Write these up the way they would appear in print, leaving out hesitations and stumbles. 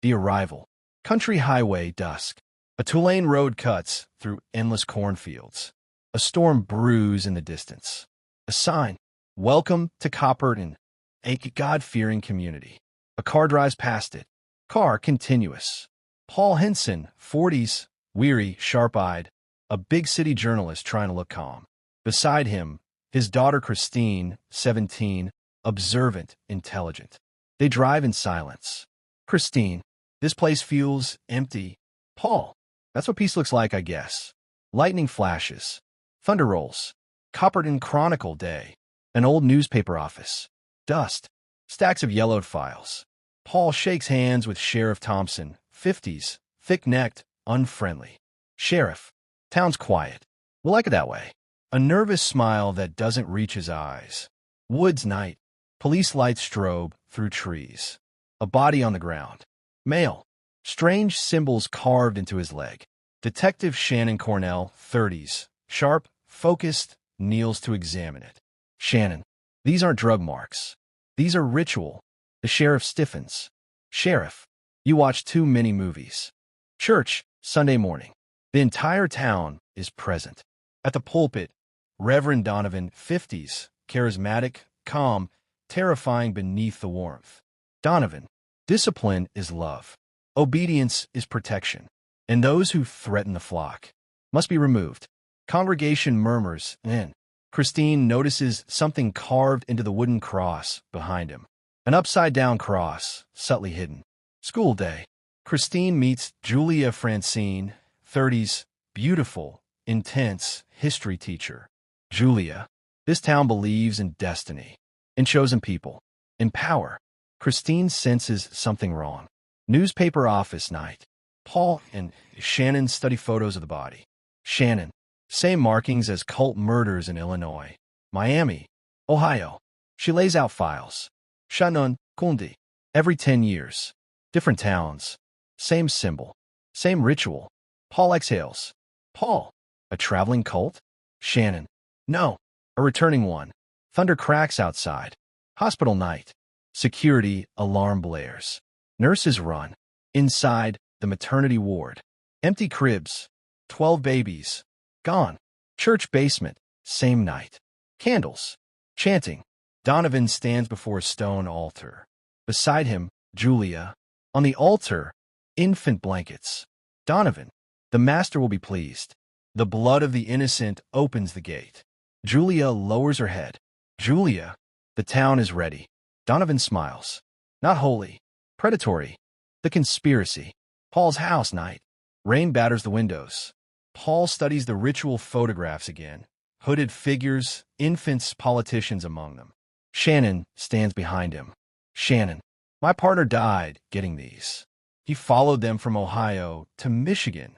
The arrival. Country highway, dusk. A two-lane road cuts through endless cornfields. A storm brews in the distance. A sign. Welcome to Copperton, a God-fearing community. A car drives past it. Car continuous. Paul Henson, 40s, weary, sharp-eyed, a big city journalist trying to look calm. Beside him, his daughter Christine, 17, observant, intelligent. They drive in silence. Christine, this place feels empty. Paul, that's what peace looks like, I guess. Lightning flashes. Thunder rolls. Copperton Chronicle Day. An old newspaper office. Dust. Stacks of yellowed files. Paul shakes hands with Sheriff Thompson, 50s, thick-necked, unfriendly. Sheriff. Town's quiet. We like it that way. A nervous smile that doesn't reach his eyes. Woods night. Police lights strobe through trees. A body on the ground. Male. Strange symbols carved into his leg. Detective Shannon Cornell, 30s, sharp, focused, kneels to examine it. Shannon. These aren't drug marks. These are ritual. The sheriff stiffens. Sheriff. You watch too many movies. Church, Sunday morning. The entire town is present. At the pulpit, Reverend Donovan, 50s, charismatic, calm, terrifying beneath the warmth. Donovan. Discipline is love. Obedience is protection. And those who threaten the flock must be removed. Congregation murmurs, and Christine notices something carved into the wooden cross behind him. An upside-down cross, subtly hidden. School day. Christine meets Julia Francine, 30s, beautiful, intense history teacher. Julia. This town believes in destiny, in chosen people, in power. Christine senses something wrong. Newspaper office night. Paul and Shannon study photos of the body. Shannon. Same markings as cult murders in Illinois. Miami. Ohio. She lays out files. Shannon, Kundi. Every 10 years. Different towns. Same symbol. Same ritual. Paul exhales. Paul. A traveling cult? Shannon. No. A returning one. Thunder cracks outside. Hospital night. Security alarm blares. Nurses run. Inside, the maternity ward. Empty cribs. 12 babies. Gone. Church basement. Same night. Candles. Chanting. Donovan stands before a stone altar. Beside him, Julia. On the altar, infant blankets. Donovan. The master will be pleased. The blood of the innocent opens the gate. Julia lowers her head. Julia. The town is ready. Donovan smiles. Not holy. Predatory. The conspiracy. Paul's house night. Rain batters the windows. Paul studies the ritual photographs again. Hooded figures, infants, politicians among them. Shannon stands behind him. Shannon. My partner died getting these. He followed them from Ohio to Michigan.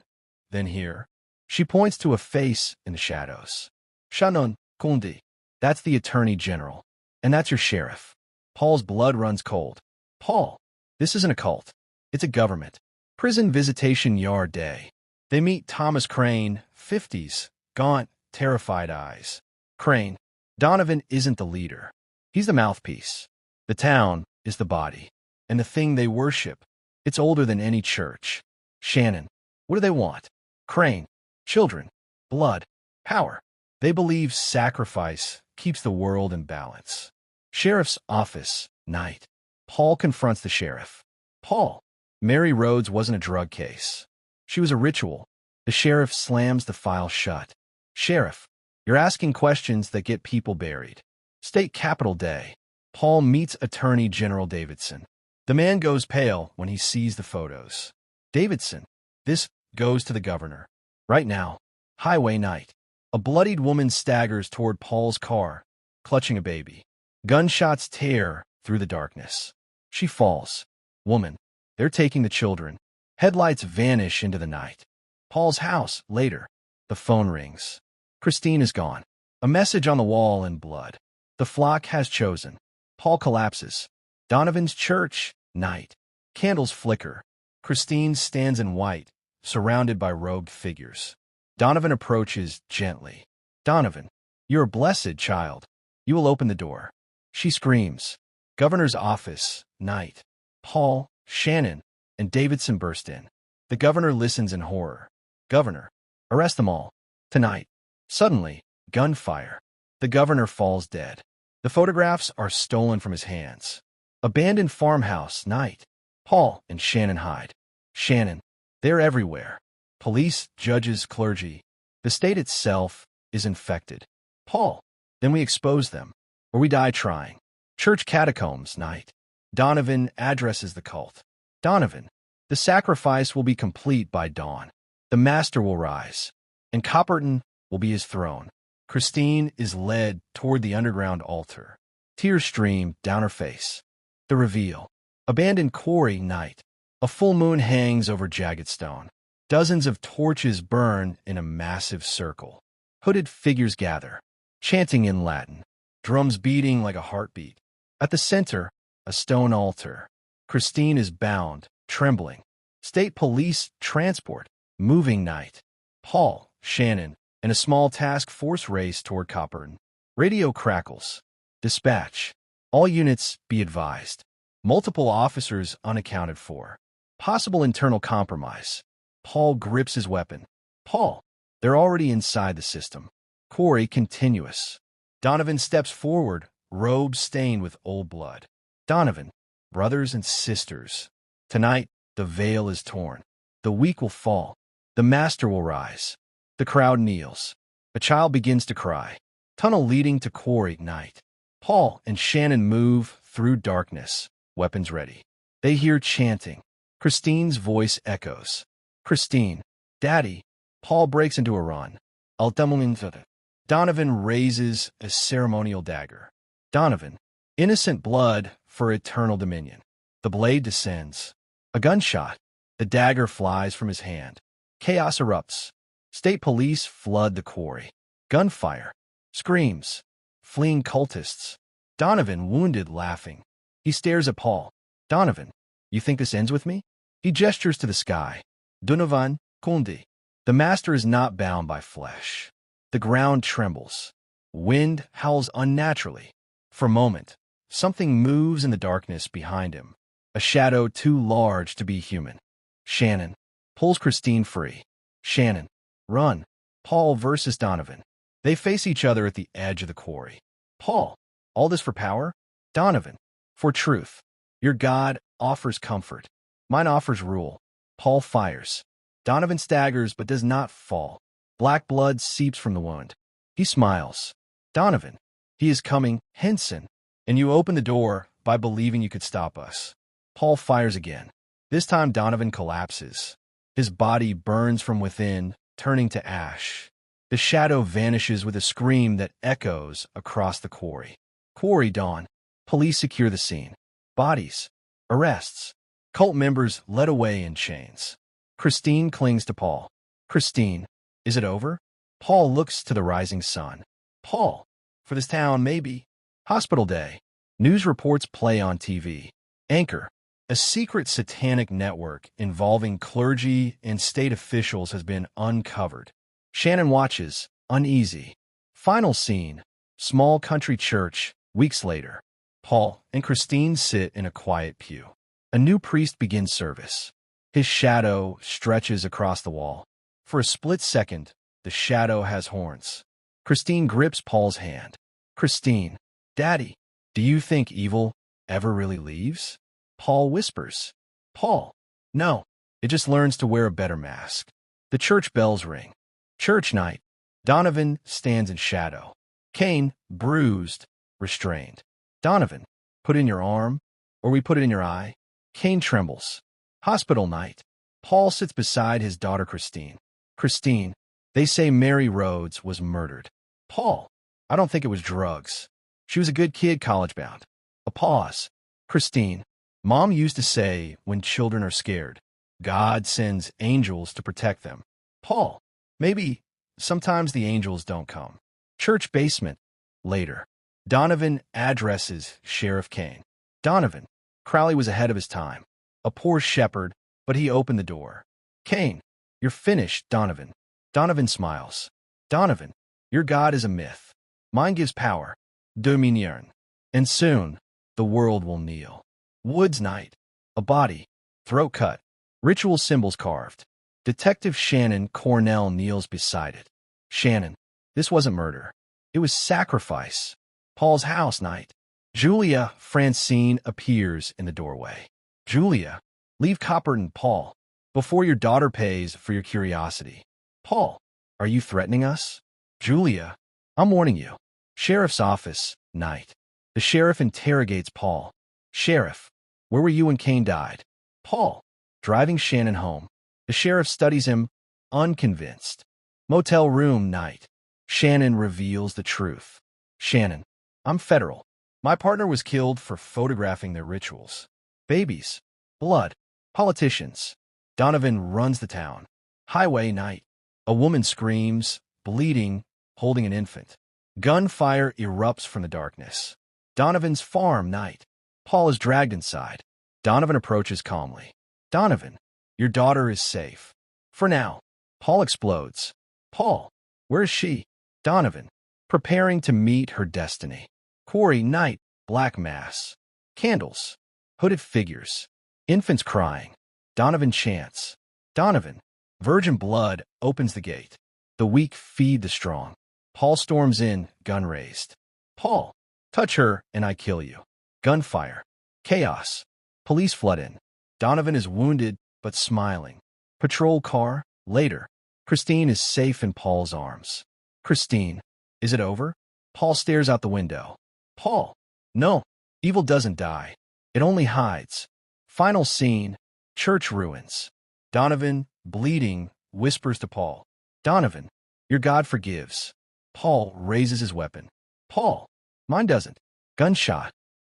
Then here. She points to a face in the shadows. Shannon, Kundi. That's the attorney general. And that's your sheriff. Paul's blood runs cold. Paul. This isn't a cult. It's a government. Prison visitation yard day. They meet Thomas Crane, 50s, gaunt, terrified eyes. Crane. Donovan isn't the leader. He's the mouthpiece. The town is the body. And the thing they worship. It's older than any church. Shannon. What do they want? Crane. Children. Blood. Power. They believe sacrifice keeps the world in balance. Sheriff's office. Night. Paul confronts the sheriff. Paul. Mary Rhodes wasn't a drug case. She was a ritual. The sheriff slams the file shut. Sheriff. You're asking questions that get people buried. State Capitol Day. Paul meets Attorney General Davidson. The man goes pale when he sees the photos. Davidson. This goes to the governor. Right now. Highway night. A bloodied woman staggers toward Paul's car, clutching a baby. Gunshots tear through the darkness. She falls. Woman. They're taking the children. Headlights vanish into the night. Paul's house, later. The phone rings. Christine is gone. A message on the wall in blood. The flock has chosen. Paul collapses. Donovan's church, night. Candles flicker. Christine stands in white, surrounded by robed figures. Donovan approaches gently. Donovan, you're a blessed child. You will open the door. She screams. Governor's office, night. Paul, Shannon. and Davidson burst in. The governor listens in horror. Governor, arrest them all. Tonight. Suddenly, gunfire. The governor falls dead. The photographs are stolen from his hands. Abandoned farmhouse, night. Paul and Shannon hide. Shannon. They're everywhere. Police, judges, clergy. The state itself is infected. Paul. Then we expose them. Or we die trying. Church catacombs, night. Donovan addresses the cult. Donovan. The sacrifice will be complete by dawn. The master will rise. And Copperton will be his throne. Christine is led toward the underground altar. Tears stream down her face. The reveal. Abandoned quarry, night. A full moon hangs over jagged stone. Dozens of torches burn in a massive circle. Hooded figures gather, chanting in Latin. Drums beating like a heartbeat. At the center, a stone altar. Christine is bound, trembling. State police transport, moving night. Paul, Shannon, and a small task force race toward Copperton. Radio crackles. Dispatch. All units be advised. Multiple officers unaccounted for. Possible internal compromise. Paul grips his weapon. Paul. They're already inside the system. Quarry continuous. Donovan steps forward, robe stained with old blood. Donovan. Brothers and sisters. Tonight, the veil is torn. The weak will fall. The master will rise. The crowd kneels. A child begins to cry. Tunnel leading to quarry, night. Paul and Shannon move through darkness, weapons ready. They hear chanting. Christine's voice echoes. Christine. Daddy. Paul breaks into a run. Donovan raises a ceremonial dagger. Donovan. Innocent blood for eternal dominion. The blade descends. A gunshot. The dagger flies from his hand. Chaos erupts. State police flood the quarry. Gunfire. Screams. Fleeing cultists. Donovan wounded, laughing. He stares at Paul. Donovan. You think this ends with me? He gestures to the sky. Donovan, Kundi. The master is not bound by flesh. The ground trembles. Wind howls unnaturally. For a moment, something moves in the darkness behind him. A shadow too large to be human. Shannon pulls Christine free. Shannon. Run. Paul versus Donovan. They face each other at the edge of the quarry. Paul. All this for power? Donovan. For truth. Your God offers comfort. Mine offers rule. Paul fires. Donovan staggers but does not fall. Black blood seeps from the wound. He smiles. Donovan. He is coming, Henson. And you open the door by believing you could stop us. Paul fires again. This time Donovan collapses. His body burns from within, turning to ash. The shadow vanishes with a scream that echoes across the quarry. Quarry dawn. Police secure the scene. Bodies. Arrests. Cult members led away in chains. Christine clings to Paul. Christine. Is it over? Paul looks to the rising sun. Paul. For this town, maybe. Hospital day. News reports play on TV. Anchor. A secret satanic network involving clergy and state officials has been uncovered. Shannon watches, uneasy. Final scene. Small country church, weeks later. Paul and Christine sit in a quiet pew. A new priest begins service. His shadow stretches across the wall. For a split second, the shadow has horns. Christine grips Paul's hand. Christine. Daddy. Do you think evil ever really leaves? Paul whispers. Paul. No. It just learns to wear a better mask. The church bells ring. Church night. Donovan stands in shadow. Cain, bruised, restrained. Donovan. Put in your arm, or we put it in your eye. Cain trembles. Hospital night. Paul sits beside his daughter Christine. Christine. They say Mary Rhodes was murdered. Paul. I don't think it was drugs. She was a good kid, college-bound. A pause. Christine. Mom used to say, when children are scared, God sends angels to protect them. Paul. Maybe sometimes the angels don't come. Church basement. Later. Donovan addresses Sheriff Cain. Donovan. Crowley was ahead of his time. A poor shepherd, but he opened the door. Cain. You're finished, Donovan. Donovan smiles. Donovan. Your God is a myth. Mine gives power. Dominion. And soon, the world will kneel. Woods night. A body. Throat cut. Ritual symbols carved. Detective Shannon Cornell kneels beside it. Shannon, this wasn't murder. It was sacrifice. Paul's house night. Julia Francine appears in the doorway. Julia, leave Copperton, Paul, before your daughter pays for your curiosity. Paul, are you threatening us? Julia, I'm warning you. Sheriff's office, night. The sheriff interrogates Paul. Sheriff, where were you when Kane died? Paul, driving Shannon home. The sheriff studies him, unconvinced. Motel room, night. Shannon reveals the truth. Shannon, I'm federal. My partner was killed for photographing their rituals. Babies, blood, politicians. Donovan runs the town. Highway, night. A woman screams, bleeding, holding an infant. Gunfire erupts from the darkness. Donovan's farm, night. Paul is dragged inside. Donovan approaches calmly. Donovan, your daughter is safe. For now. Paul explodes. Paul, where is she? Donovan, preparing to meet her destiny. Quarry, night. Black mass. Candles. Hooded figures. Infants crying. Donovan chants. Donovan, virgin blood opens the gate. The weak feed the strong. Paul storms in, gun raised. Paul, touch her and I kill you. Gunfire. Chaos. Police flood in. Donovan is wounded, but smiling. Patrol car. Later. Christine is safe in Paul's arms. Christine, is it over? Paul stares out the window. Paul, no. Evil doesn't die. It only hides. Final scene. Church ruins. Donovan, bleeding, whispers to Paul. Donovan, your God forgives. Paul raises his weapon. Paul, mine doesn't. Gunshot.